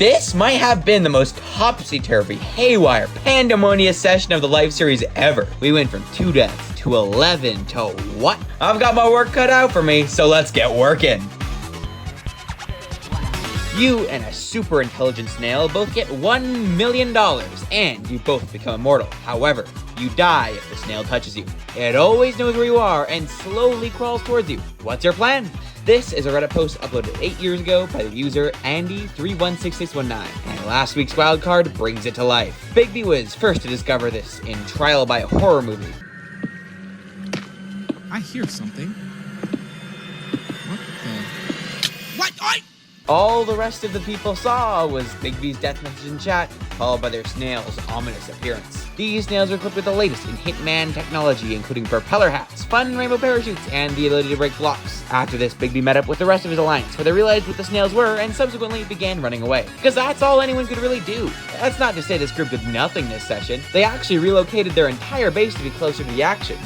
This might have been the most topsy-turvy, haywire, pandemonious session of the live series ever. We went from 2 deaths to 11 to what? I've got my work cut out for me, so let's get working. You and a super intelligent snail both get $1 million, and you both become immortal. However, you die if the snail touches you. It always knows where you are and slowly crawls towards you. What's your plan? This is a Reddit post uploaded 8 years ago by the user Andy316619, and last week's wildcard brings it to life. Bigby was first to discover this in Trial by a Horror Movie. I hear something. What the? What? All the rest of the people saw was Bigby's death message in chat, followed by their snail's ominous appearance. These snails are equipped with the latest in Hitman technology, including propeller hats, fun rainbow parachutes, and the ability to break blocks. After this, Bigby met up with the rest of his alliance, where they realized what the snails were and subsequently began running away. Because that's all anyone could really do. That's not to say this group did nothing this session. They actually relocated their entire base to be closer to the action.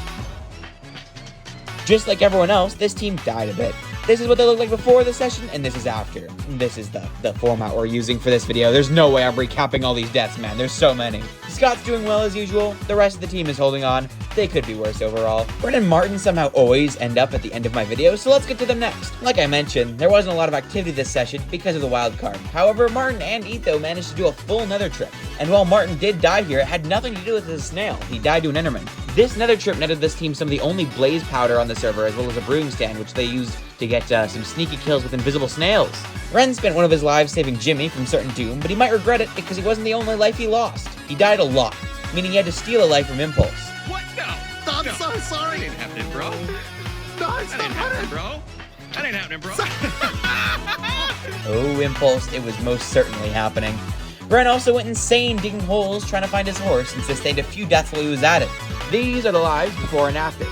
Just like everyone else, this team died a bit. This is what they look like before the session, and this is after. This is the format we're using for this video. There's no way I'm recapping all these deaths, man. There's so many. Scott's doing well as usual. The rest of the team is holding on. They could be worse overall. Brent and Martin somehow always end up at the end of my videos, so let's get to them next. Like I mentioned, there wasn't a lot of activity this session because of the wild card. However, Martin and Etho managed to do a full nether trip. And while Martin did die here, it had nothing to do with his snail. He died to an enderman. This nether trip netted this team some of the only blaze powder on the server, as well as a brewing stand, which they used to get some sneaky kills with invisible snails. Ren spent one of his lives saving Jimmy from certain doom, but he might regret it because it wasn't the only life he lost. He died a lot, meaning he had to steal a life from Impulse. What? No. I'm so sorry. That ain't happening, bro. No, That ain't happening, bro. That ain't happening, bro. Oh, Impulse, it was most certainly happening. Ren also went insane digging holes trying to find his horse and sustained a few deaths while he was at it. These are the lives before and after.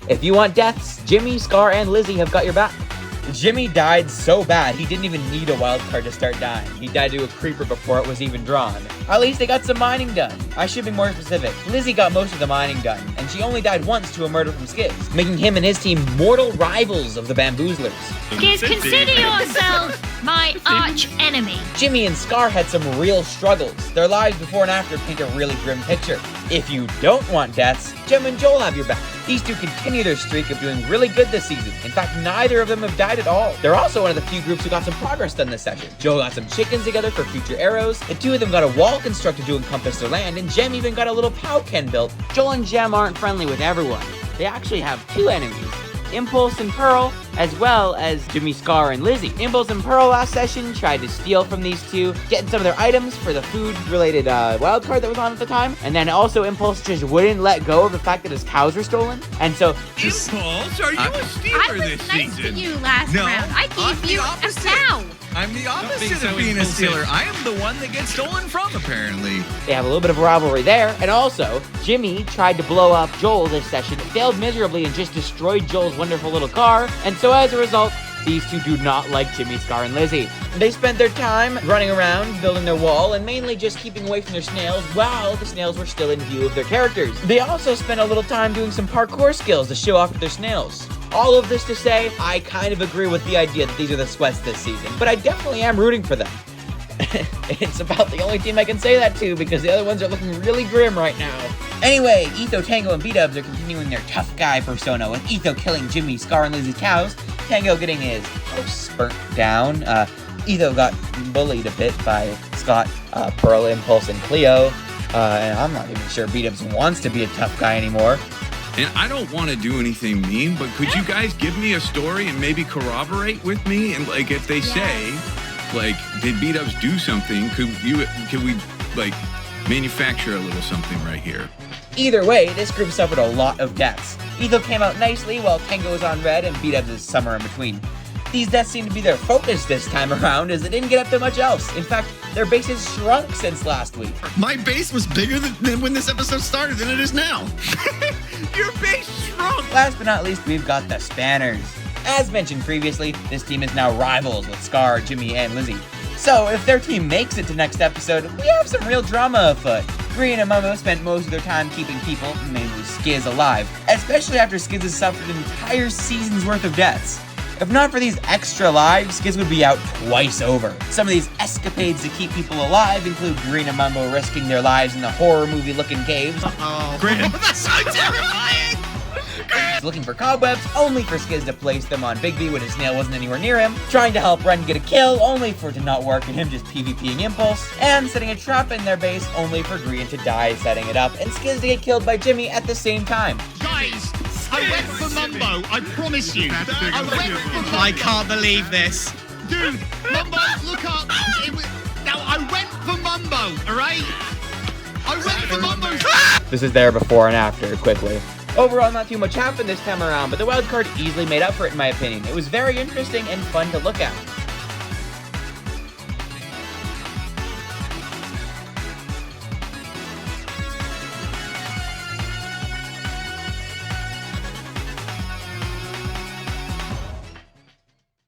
If you want deaths, Jimmy, Scar, and Lizzie have got your back. Jimmy died so bad he didn't even need a wild card to start dying. He died to a creeper before it was even drawn. At least they got some mining done. I should be more specific. Lizzie got most of the mining done, and she only died once to a murder from Skiz, making him and his team mortal rivals of the Bamboozlers. Skiz, consider yourself my arch enemy. Jimmy and Scar had some real struggles. Their lives before and after paint a really grim picture. If you don't want deaths, Jem and Joel have your back. These two continue their streak of doing really good this season. In fact, neither of them have died at all. They're also one of the few groups who got some progress done this session. Joel got some chickens together for future arrows, the two of them got a wall constructed to encompass their land, and Jem even got a little POW ken built. Joel and Jem aren't friendly with everyone. They actually have two enemies, Impulse and Pearl, as well as Jimmy, Scar, and Lizzie. Impulse and Pearl last session tried to steal from these two, getting some of their items for the food-related wildcard that was on at the time. And then also Impulse just wouldn't let go of the fact that his cows were stolen. And so Impulse, are you a stealer I was this nice season? to you last No, round. I I'm gave the you a opposite. cow. I'm the opposite so of being a impulsive. stealer. I am the one that gets stolen from, apparently. they have a little bit of a rivalry there. And also, Jimmy tried to blow up Joel this session, failed miserably, and just destroyed Joel's wonderful little car. And so as a result, these two do not like Jimmy, Scar, and Lizzie. They spent their time running around, building their wall, and mainly just keeping away from their snails while the snails were still in view of their characters. They also spent a little time doing some parkour skills to show off their snails. All of this to say, I kind of agree with the idea that these are the sweats this season, but I definitely am rooting for them. It's about the only team I can say that to because the other ones are looking really grim right now. Anyway, Etho, Tango, and B-Dubs are continuing their tough guy persona, with Etho killing Jimmy, Scar, and Lizzie's cows, Tango getting his house burnt down, Etho got bullied a bit by Scott, Pearl, Impulse, and Cleo, and I'm not even sure B-Dubs wants to be a tough guy anymore. And I don't want to do anything mean, but could you guys give me a story and maybe corroborate with me? And like, if they say, like, did B-Dubs do something? Could we like manufacture a little something right here? Either way, this group suffered a lot of deaths. Etho came out nicely while Tango was on red and B-Dubs is somewhere in between. These deaths seem to be their focus this time around, as they didn't get up to much else. In fact, their base has shrunk since last week. My base was bigger than when this episode started than it is now. Your base shrunk! Last but not least, we've got the Spanners. As mentioned previously, this team is now rivals with Scar, Jimmy, and Lizzie. So if their team makes it to next episode, we have some real drama afoot. Green and Momo spent most of their time keeping people, mainly Skiz, alive, especially after Skiz has suffered an entire season's worth of deaths. If not for these extra lives, Skizz would be out twice over. Some of these escapades to keep people alive include Green and Mumbo risking their lives in the horror movie-looking caves. Oh, that's so terrifying! Looking for cobwebs, only for Skizz to place them on Bigby when his snail wasn't anywhere near him. Trying to help Ren get a kill, only for it to not work and him just PvPing Impulse. And setting a trap in their base, only for Green to die setting it up, and Skizz to get killed by Jimmy at the same time. Guys, I went for Mumbo, I promise you. I can't believe this. Dude, Mumbo, look up. I went for Mumbo, alright? I went for Mumbo. This is there before and after, quickly. Overall, not too much happened this time around, but the wild card easily made up for it in my opinion. It was very interesting and fun to look at.